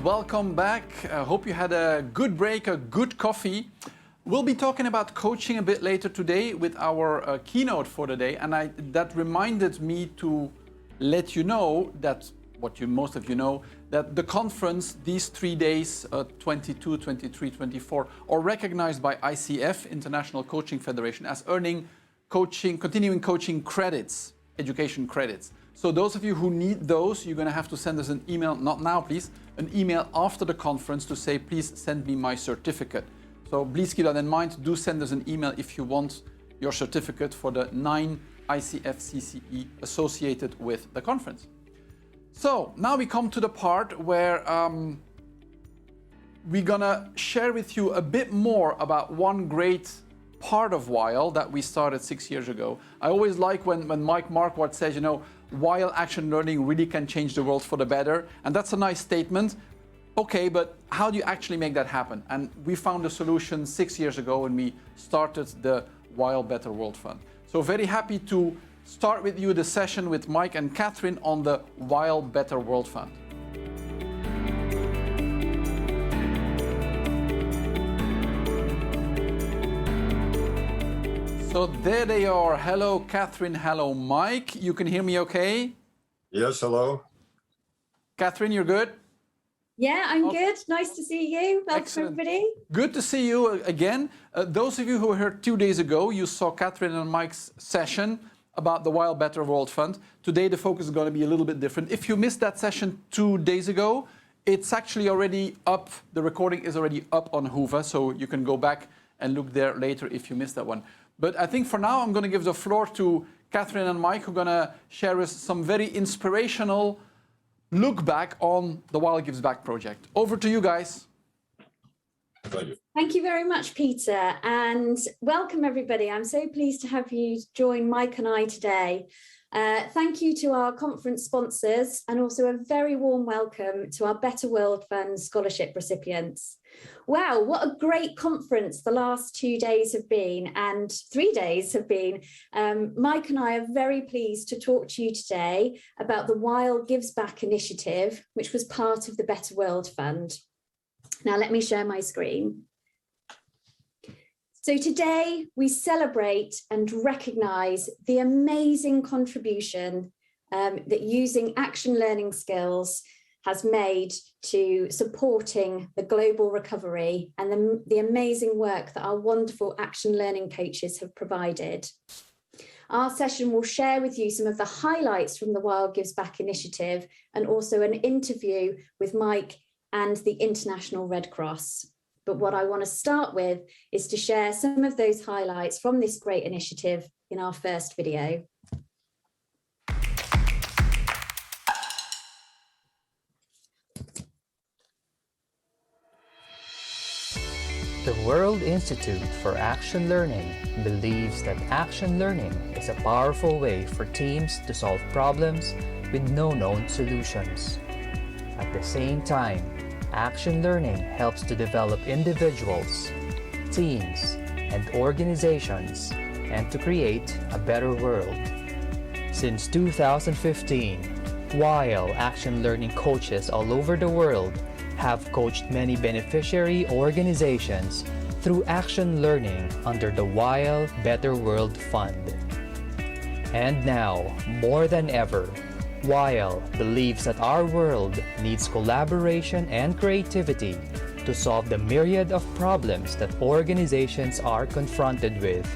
welcome back. I hope you had a good break, a good coffee. We'll be talking about coaching a bit later today with our keynote for the day, and that reminded me to let you know that, most of you know, that the conference, these 3 days, 22, 23, 24, are recognized by ICF, International Coaching Federation, as earning continuing coaching credits, education credits. So those of you who need those, you're going to have to send us an email, not now please, an email after the conference to say, please send me my certificate. So please keep that in mind. Do send us an email if you want your certificate for the 9 ICF CCE associated with the conference. So now we come to the part where we're going to share with you a bit more about one great part of WIAL that we started 6 years ago. I always like when Mike Marquardt says, WIAL action learning really can change the world for the better. And that's a nice statement. Okay, but how do you actually make that happen? And we found a solution 6 years ago when we started the WIAL Better World Fund. So very happy to start with you the session with Mike and Catherine on the WIAL Better World Fund. So there they are. Hello, Catherine. Hello, Mike. You can hear me okay? Yes, hello. Catherine, you're good? Yeah, I'm good. Nice to see you. Welcome, everybody. Good to see you again. Those of you who were here 2 days ago, you saw Catherine and Mike's session about the WIAL Better World Fund. Today, the focus is going to be a little bit different. If you missed that session 2 days ago, it's actually already up. The recording is already up on Hoova, so you can go back and look there later if you missed that one. But I think for now, I'm going to give the floor to Catherine and Mike, who are going to share us some very inspirational look back on the WIAL Gives Back project. Over to you guys. Thank you very much, Peter, and welcome everybody. I'm so pleased to have you join Mike and I today. Thank you to our conference sponsors, and also a very warm welcome to our Better World Fund scholarship recipients. Wow, what a great conference the last 2 days have been, and 3 days have been. Mike and I are very pleased to talk to you today about the WIAL Gives Back initiative, which was part of the Better World Fund. Now let me share my screen. So today we celebrate and recognise the amazing contribution that using action learning skills has made to supporting the global recovery and the amazing work that our wonderful action learning coaches have provided. Our session will share with you some of the highlights from the WIAL Gives Back initiative, and also an interview with Mike and the International Red Cross. But what I want to start with is to share some of those highlights from this great initiative in our first video. The World Institute for Action Learning believes that action learning is a powerful way for teams to solve problems with no known solutions. At the same time, action learning helps to develop individuals, teams, and organizations, and to create a better world. Since 2015, WIAL action learning coaches all over the world have coached many beneficiary organizations through action learning under the WIAL Better World Fund. And now, more than ever, WIAL believes that our world needs collaboration and creativity to solve the myriad of problems that organizations are confronted with.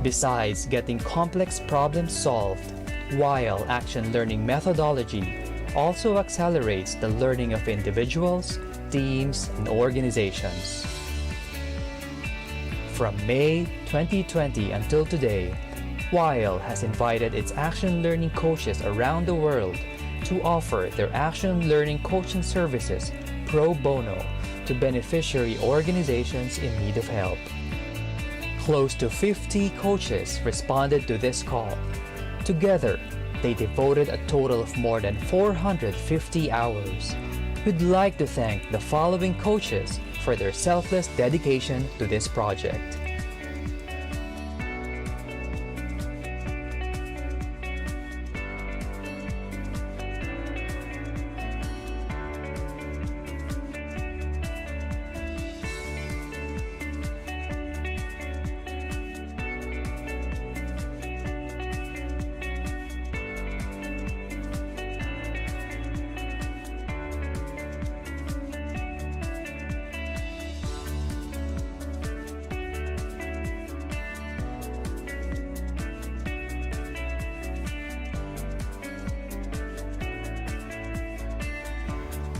Besides getting complex problems solved, WIAL action learning methodology also accelerates the learning of individuals, teams, and organizations. From May 2020 until today, WIAL has invited its action learning coaches around the world to offer their action learning coaching services pro bono to beneficiary organizations in need of help. Close to 50 coaches responded to this call. Together, they devoted a total of more than 450 hours. We'd like to thank the following coaches for their selfless dedication to this project.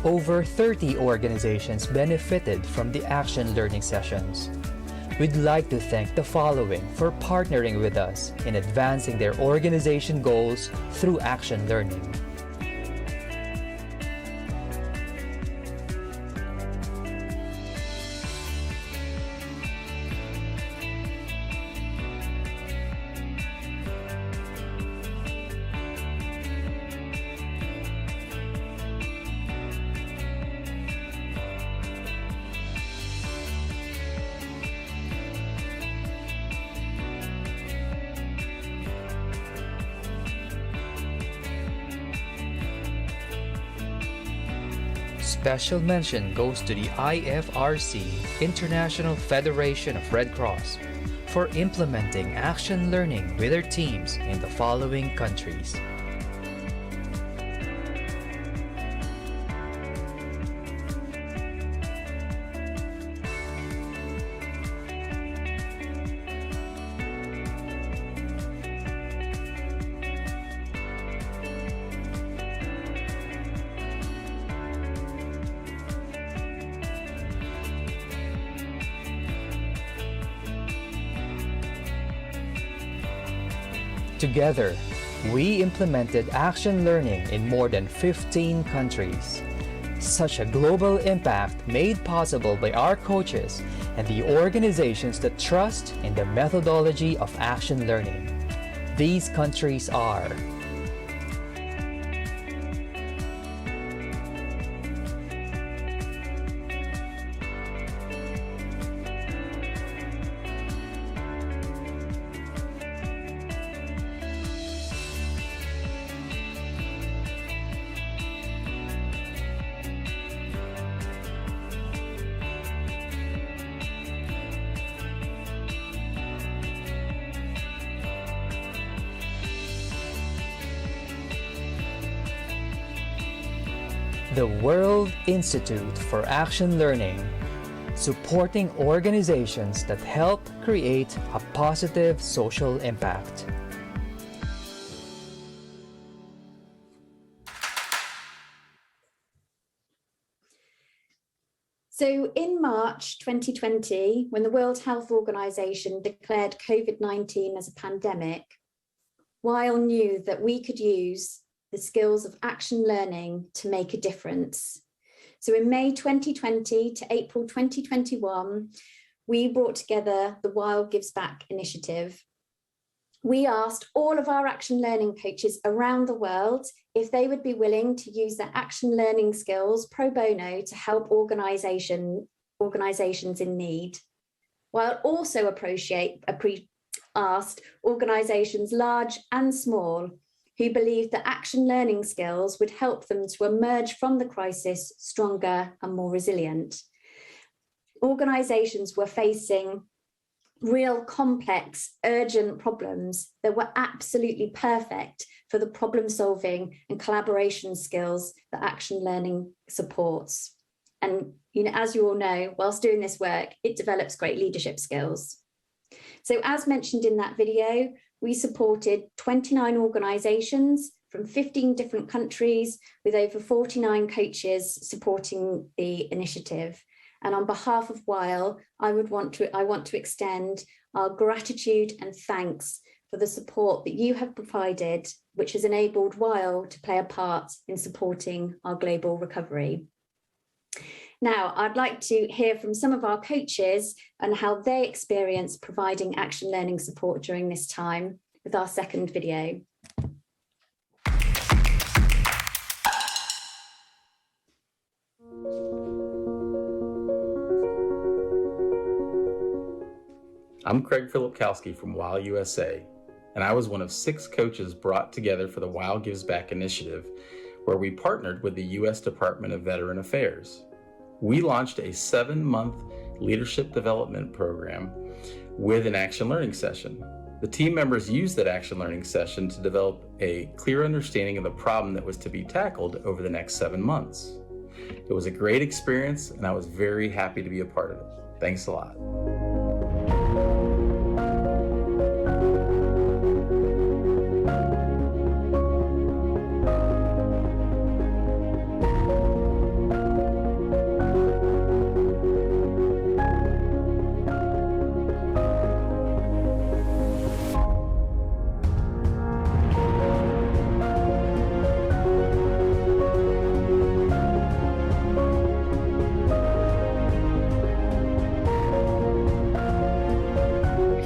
Over 30 organizations benefited from the action learning sessions. We'd like to thank the following for partnering with us in advancing their organization goals through action learning. Special mention goes to the IFRC, International Federation of Red Cross, for implementing action learning with their teams in the following countries: Together, we implemented action learning in more than 15 countries. Such a global impact made possible by our coaches and the organizations that trust in the methodology of action learning. These countries are the World Institute for Action Learning, supporting organizations that help create a positive social impact. So in March 2020, when the World Health Organization declared COVID-19 as a pandemic, WIAL knew that we could use the skills of action learning to make a difference. So in May 2020 to April 2021, we brought together the WIAL Gives Back initiative. We asked all of our action learning coaches around the world if they would be willing to use their action learning skills pro bono to help organizations in need, while also asked organizations large and small who believed that action learning skills would help them to emerge from the crisis stronger and more resilient. Organizations were facing real complex, urgent problems that were absolutely perfect for the problem solving and collaboration skills that action learning supports. And as you all know, whilst doing this work, it develops great leadership skills. So as mentioned in that video, we supported 29 organizations from 15 different countries with over 49 coaches supporting the initiative. And on behalf of WIAL, I want to extend our gratitude and thanks for the support that you have provided, which has enabled WIAL to play a part in supporting our global recovery. Now, I'd like to hear from some of our coaches and how they experience providing action learning support during this time with our second video. I'm Craig Filipkowski from WIAL USA, and I was one of 6 coaches brought together for the WIAL Gives Back initiative, where we partnered with the U.S. Department of Veteran Affairs. We launched a 7-month leadership development program with an action learning session. The team members used that action learning session to develop a clear understanding of the problem that was to be tackled over the next 7 months. It was a great experience, and I was very happy to be a part of it. Thanks a lot.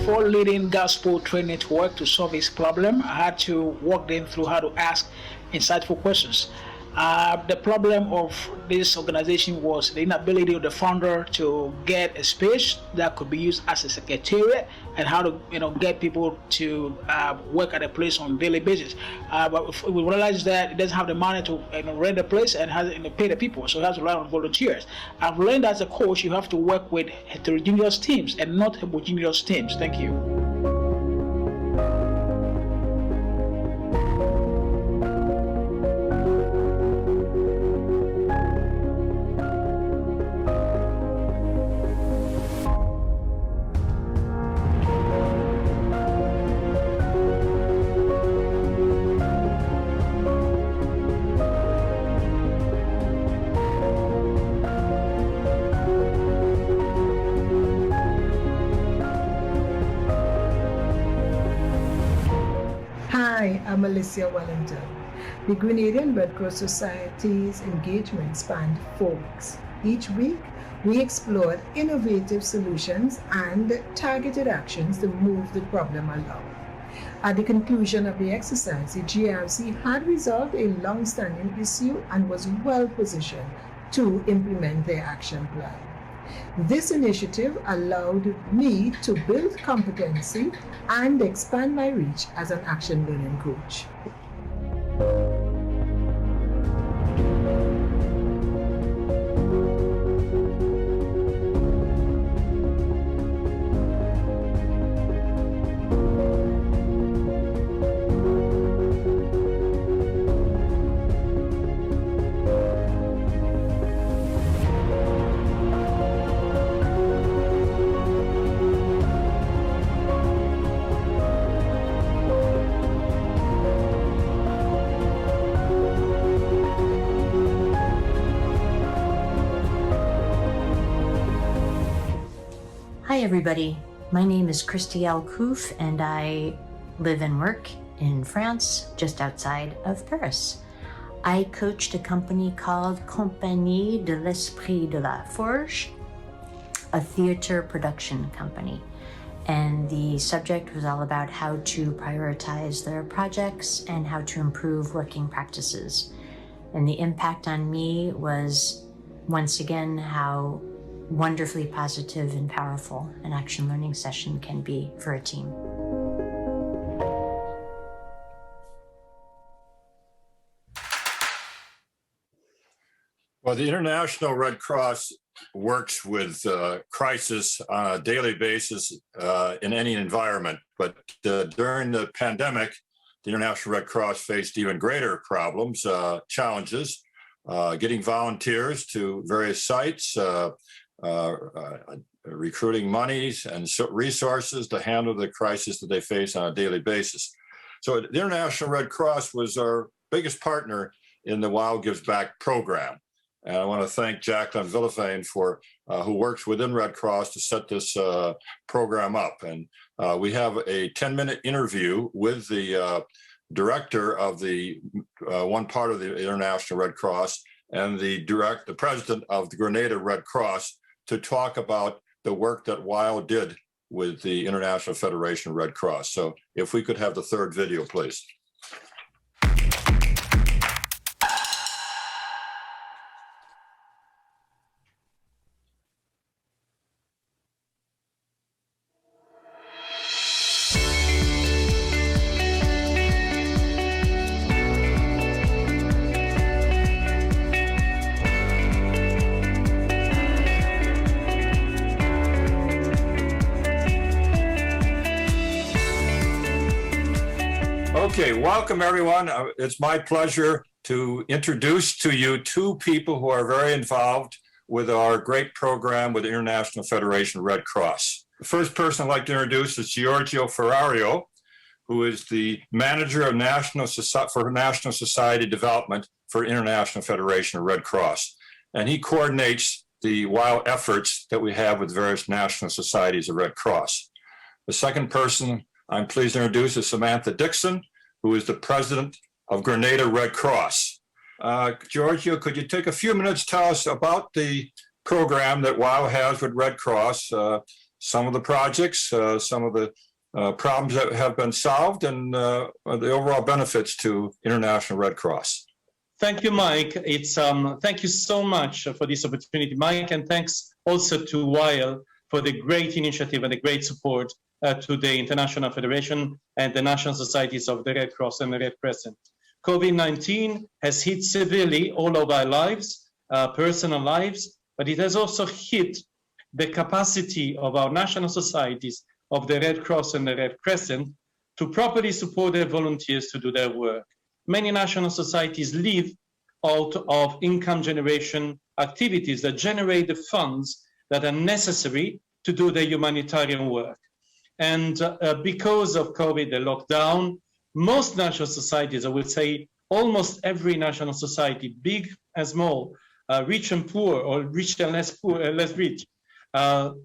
before leading Gospel Trade Network to solve his problem, I had to walk them through how to ask insightful questions. The problem of this organization was the inability of the founder to get a space that could be used as a secretariat, and how to get people to work at a place on a daily basis. But we realized that it doesn't have the money to rent a place and has pay the people, so it has to rely on volunteers. I've learned as a coach you have to work with heterogeneous teams and not homogeneous teams. Thank you. Hi, I'm Alicia Wellington. The Grenadian Red Cross Society's engagement spanned 4 weeks. Each week, we explored innovative solutions and targeted actions to move the problem along. At the conclusion of the exercise, the GRC had resolved a long-standing issue and was well positioned to implement their action plan. This initiative allowed me to build competency and expand my reach as an action learning coach. Hi everybody, my name is Christielle Couf and I live and work in France, just outside of Paris. I coached a company called Compagnie de l'Esprit de la Forge, a theater production company. And the subject was all about how to prioritize their projects and how to improve working practices. And the impact on me was, once again, how wonderfully positive and powerful an action learning session can be for a team. Well, the International Red Cross works with crisis on a daily basis in any environment. But during the pandemic, the International Red Cross faced even greater problems, challenges, getting volunteers to various sites, recruiting monies and resources to handle the crisis that they face on a daily basis. So the International Red Cross was our biggest partner in the WIAL Gives Back program. And I want to thank Jacqueline Villafane for who works within Red Cross to set this program up. And we have a 10-minute interview with the director of the one part of the International Red Cross and the president of the Grenada Red Cross to talk about the work that WIAL did with the International Federation of Red Cross. So if we could have the third video, please. Okay, welcome everyone. It's my pleasure to introduce to you two people who are very involved with our great program with the International Federation of Red Cross. The first person I'd like to introduce is Giorgio Ferrario, who is the manager of National Society Development for International Federation of Red Cross. And he coordinates the WIAL efforts that we have with various national societies of Red Cross. The second person I'm pleased to introduce is Samantha Dixon, who is the president of Grenada Red Cross. Giorgio, could you take a few minutes to tell us about the program that WIAL has with Red Cross, some of the projects, some of the problems that have been solved, and the overall benefits to International Red Cross. Thank you, Mike. Thank you so much for this opportunity, Mike, and thanks also to WIAL for the great initiative and the great support to the International Federation and the National Societies of the Red Cross and the Red Crescent. COVID-19 has hit severely all of our lives, personal lives, but it has also hit the capacity of our national societies of the Red Cross and the Red Crescent to properly support their volunteers to do their work. Many national societies live out of income generation activities that generate the funds that are necessary to do their humanitarian work. And because of COVID, the lockdown, most national societies, I would say almost every national society, big and small, rich and poor, or rich and less poor, less rich,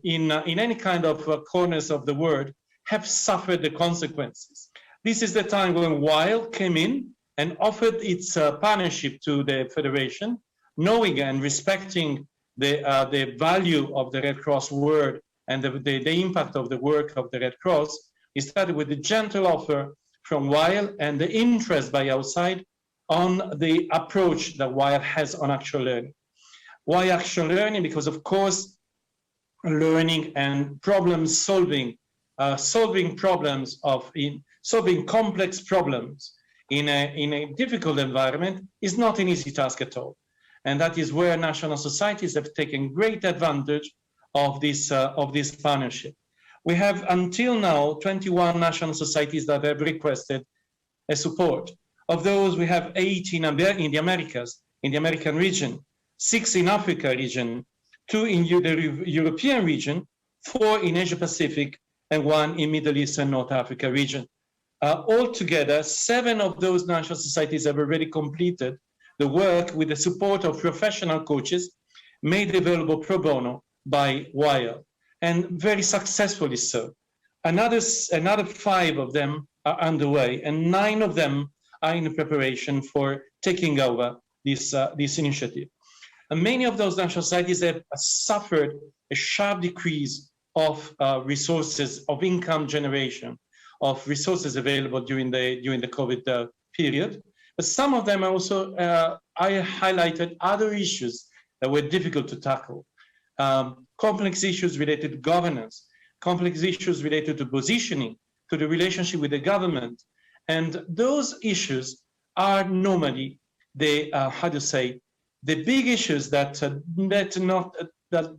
in any kind of corners of the world, have suffered the consequences. This is the time when WIAL came in and offered its partnership to the Federation, knowing and respecting the value of the Red Cross word and the impact of the work of the Red Cross. It started with a gentle offer from WIAL and the interest by outside on the approach that WIAL has on actual learning. Why actual learning? Because of course, learning and problem solving, solving complex problems in a difficult environment is not an easy task at all. And that is where national societies have taken great advantage of this partnership. We have until now 21 national societies that have requested a support. Of those, we have 8 in the Americas, in the American region, 6 in Africa region, 2 in the European region, 4 in Asia Pacific, and 1 in Middle East and North Africa region. Altogether, 7 of those national societies have already completed the work with the support of professional coaches made available pro bono by WIAL, and very successfully so. Another 5 of them are underway, and 9 of them are in preparation for taking over this initiative. And many of those national societies have suffered a sharp decrease of resources, of income generation, of resources available during the COVID period. But some of them also, I highlighted other issues that were difficult to tackle. Complex issues related to governance, complex issues related to positioning, to the relationship with the government. And those issues are normally the big issues that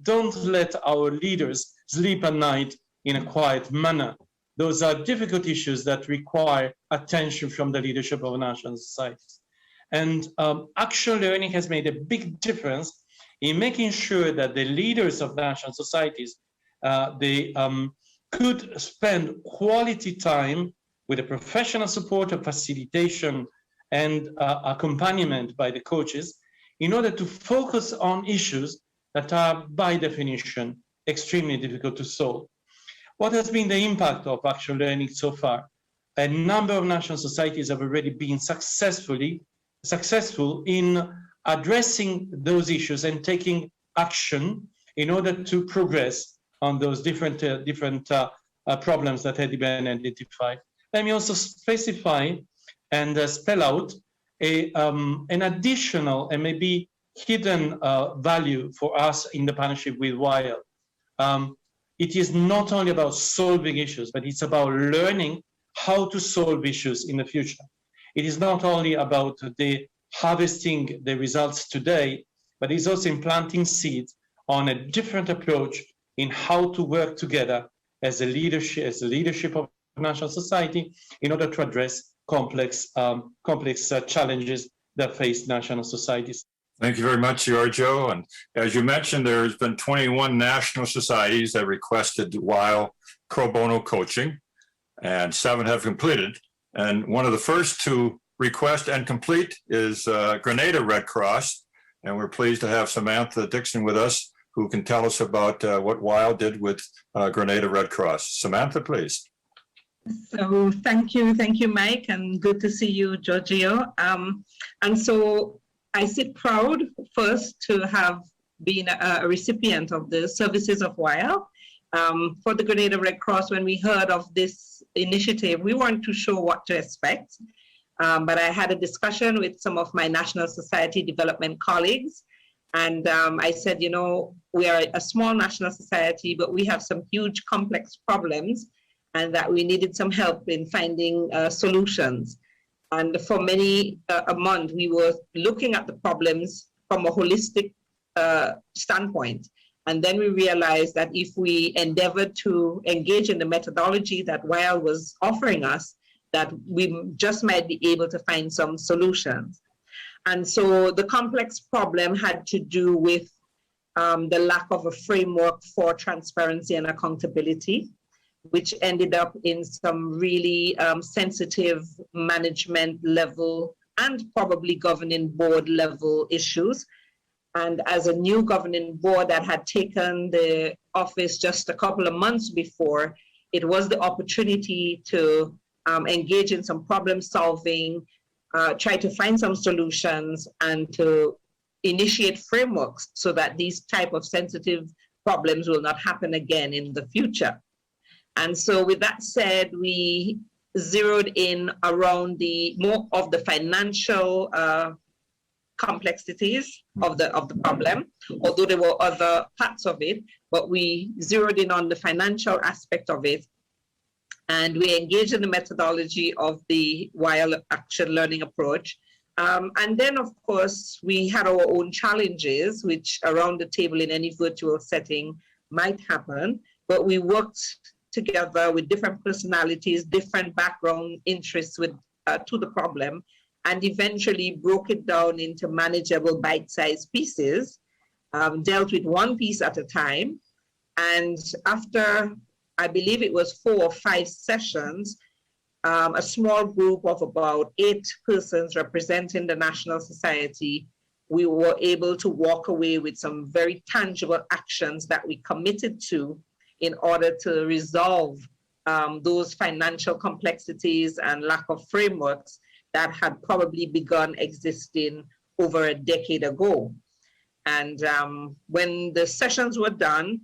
don't let our leaders sleep at night in a quiet manner. Those are difficult issues that require attention from the leadership of national societies. And actual learning has made a big difference in making sure that the leaders of national societies, could spend quality time with the professional support of facilitation and accompaniment by the coaches in order to focus on issues that are by definition extremely difficult to solve. What has been the impact of actual learning so far? A number of national societies have already been successful in addressing those issues and taking action in order to progress on those different problems that had been identified. Let me also specify and spell out an additional and maybe hidden value for us in the partnership with WIAL. It is not only about solving issues, but it's about learning how to solve issues in the future. It is not only about the harvesting the results today, but it's also implanting seeds on a different approach in how to work together as a leadership of national society in order to address complex challenges that face national societies. Thank you very much, Giorgio. And as you mentioned, there's been 21 national societies that requested WIAL pro bono coaching, and 7 have completed. And one of the first to request and complete is Grenada Red Cross. And we're pleased to have Samantha Dixon with us, who can tell us about what WIAL did with Grenada Red Cross. Samantha, please. So thank you, Mike, and good to see you, Giorgio. And so I sit proud first to have been a recipient of the services of WIAL. For the Grenada Red Cross, when we heard of this initiative, we weren't too sure what to expect. But I had a discussion with some of my National Society Development colleagues. And I said, you know, we are a small national society, but we have some huge complex problems, and that we needed some help in finding solutions. And for many a month, we were looking at the problems from a holistic standpoint. And then we realized that if we endeavored to engage in the methodology that WIAL was offering us, that we just might be able to find some solutions. And so the complex problem had to do with the lack of a framework for transparency and accountability, which ended up in some really sensitive management level and probably governing board level issues. And as a new governing board that had taken the office just a couple of months before, it was the opportunity to engage in some problem solving, try to find some solutions, and to initiate frameworks so that these type of sensitive problems will not happen again in the future. And so with that said, we zeroed in around the more of the financial complexities of the problem, although there were other parts of it, but we zeroed in on the financial aspect of it. And we engaged in the methodology of the WIAL action learning approach. And then, of course, we had our own challenges, which around the table in any virtual setting might happen, but we worked together with different personalities, different background interests with to the problem, and eventually broke it down into manageable bite-sized pieces, dealt with one piece at a time. And after, I believe it was 4 or 5 sessions, a small group of about 8 persons representing the National Society, we were able to walk away with some very tangible actions that we committed to in order to resolve those financial complexities and lack of frameworks that had probably begun existing over a decade ago. And when the sessions were done,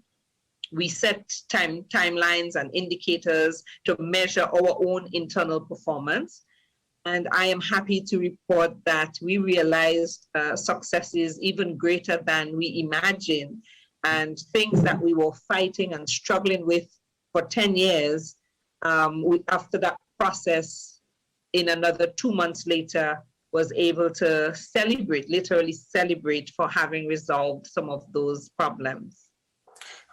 we set timelines and indicators to measure our own internal performance. And I am happy to report that we realized successes even greater than we imagined, and things that we were fighting and struggling with for 10 years, after that process, in another 2 months later, was able to celebrate, literally celebrate, for having resolved some of those problems.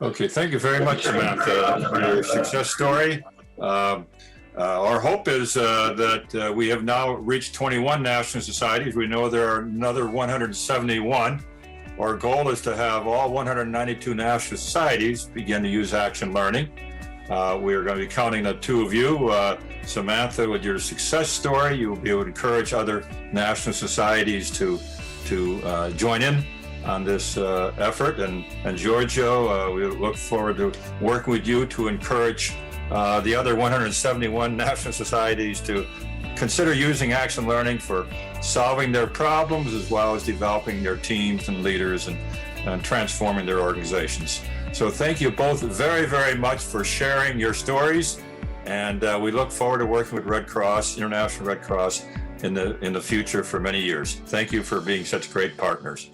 Okay, thank you very much, Samantha, for your success story. Our hope is that we have now reached 21 national societies. We know there are another 171. Our goal is to have all 192 national societies begin to use action learning. We're going to be counting the 2 of you. Samantha, with your success story, you will be able to encourage other national societies to join in on this effort. And Giorgio, we look forward to working with you to encourage the other 171 national societies to consider using action learning for solving their problems, as well as developing their teams and leaders and transforming their organizations. So thank you both very, very much for sharing your stories. And we look forward to working with Red Cross, International Red Cross, in the future for many years. Thank you for being such great partners.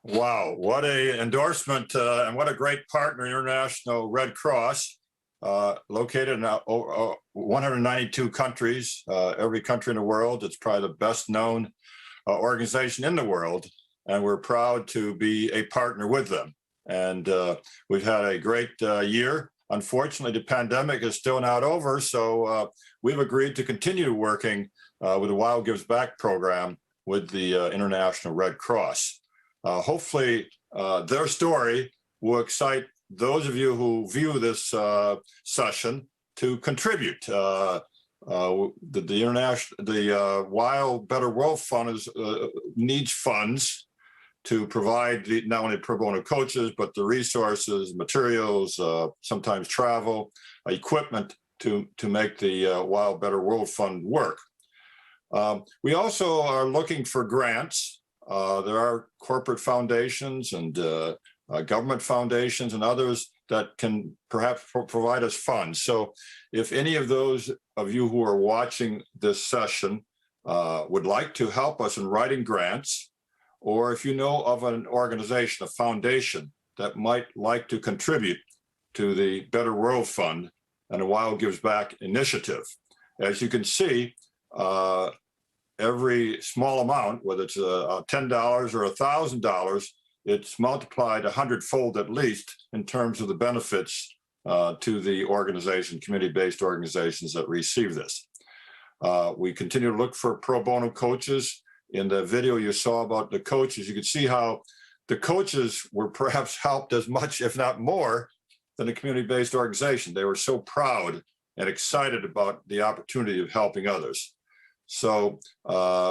Wow, what a endorsement and what a great partner, International Red Cross, located in 192 countries, every country in the world. It's probably the best known organization in the world, and we're proud to be a partner with them. And we've had a great year. Unfortunately, the pandemic is still not over, so we've agreed to continue working with the WIAL Gives Back program with the International Red Cross. Hopefully, their story will excite those of you who view this session to contribute. The WIAL Better World Fund needs funds to provide not only pro bono coaches, but the resources, materials, sometimes travel, equipment to make the WIAL Better World Fund work. We also are looking for grants. There are corporate foundations and government foundations and others that can perhaps provide us funds. So if any of those of you who are watching this session would like to help us in writing grants, or if you know of an organization, a foundation that might like to contribute to the Better World Fund and the WIAL Gives Back initiative, as you can see, every small amount, whether it's $10 or $1,000, it's multiplied 100-fold at least in terms of the benefits to the organization, community-based organizations that receive this. We continue to look for pro bono coaches. In the video you saw about the coaches, you could see how the coaches were perhaps helped as much, if not more, than a community-based organization. They were so proud and excited about the opportunity of helping others. So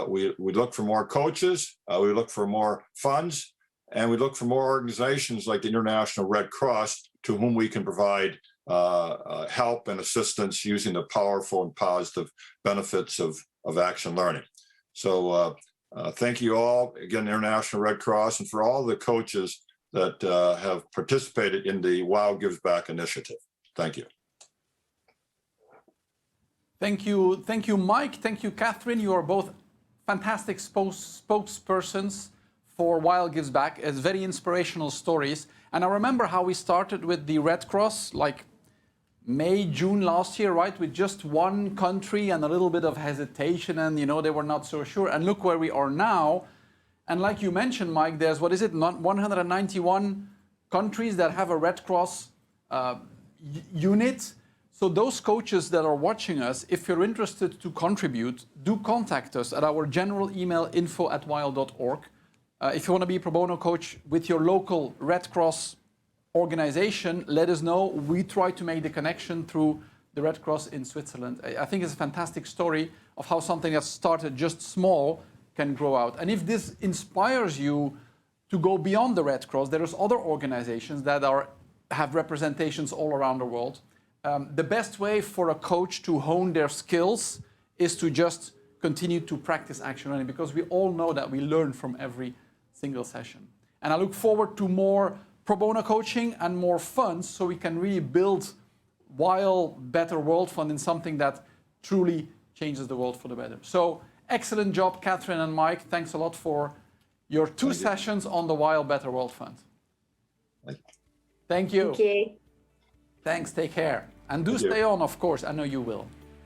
we look for more coaches, we look for more funds, and we look for more organizations like the International Red Cross to whom we can provide help and assistance using the powerful and positive benefits of action learning. So thank you all, again, the International Red Cross, and for all the coaches that have participated in the WIAL Gives Back initiative. Thank you. Thank you, Mike. Thank you, Catherine. You are both fantastic spokespersons for WIAL Gives Back. It's very inspirational stories. And I remember how we started with the Red Cross, like May, June last year, right? With just one country and a little bit of hesitation, and they were not so sure. And look where we are now. And like you mentioned, Mike, there's, 191 countries that have a Red Cross unit. So those coaches that are watching us, if you're interested to contribute, do contact us at our general email, info@wial.org. If you want to be a pro bono coach with your local Red Cross organization, let us know. We try to make the connection through the Red Cross in Switzerland. I think it's a fantastic story of how something that started just small can grow out. And if this inspires you to go beyond the Red Cross, there's other organizations that have representations all around the world. The best way for a coach to hone their skills is to just continue to practice action learning, because we all know that we learn from every single session. And I look forward to more pro bono coaching and more funds so we can really build WIAL Better World Fund in something that truly changes the world for the better. So excellent job, Catherine and Mike. Thanks a lot for your two sessions on the WIAL Better World Fund. Thank you. Thank you. Thanks, take care. And do stay on, of course. I know you will.